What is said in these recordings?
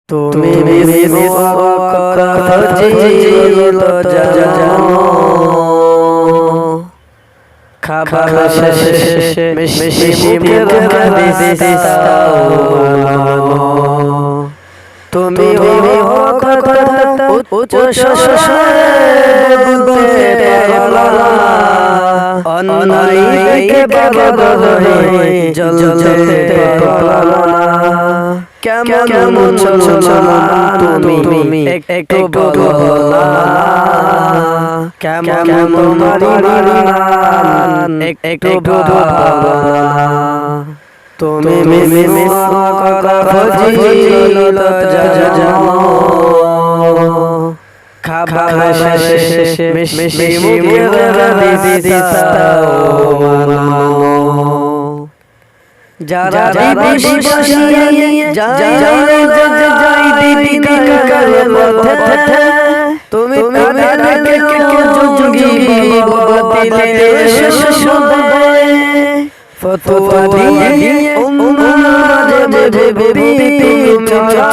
তুমি ফজিলত জানো খাবার শেষে মিষ্টি মুখে দিস্তাও মানো তুমি কথা উচ্চ স্বরে বলতে পারো অন্যায় দেখে বাবা জ্বলতে পারো না কেমন তুমি একটু বলো না কেমন তোমার একটু বলো না তুমি ফজিলত জানো খাবার শেষে মিষ্টি মুখে দিস্তাও মানো যারা বিশ্বাসী যাই দিদি কালে মধ্যে তুমি তাদেরকে যোগী বাতিলে শুনবে ফতোয়া দিয়ে উম্মাদে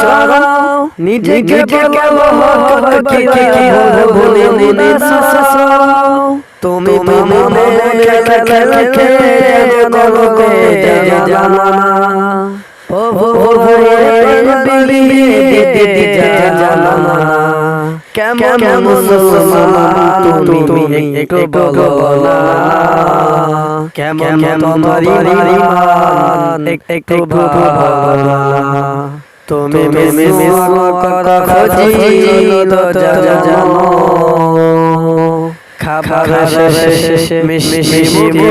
চালাও নিজেকে বলো কি বলে তুমি মনে খেলে জনকে জানা ও দিদি জানা কেমন তুমি একটু বলো না কেমন তোমার ঈমান একটু বলো না তুমি ফজিলত জানো খাবার শেষে মিষ্টি মুখে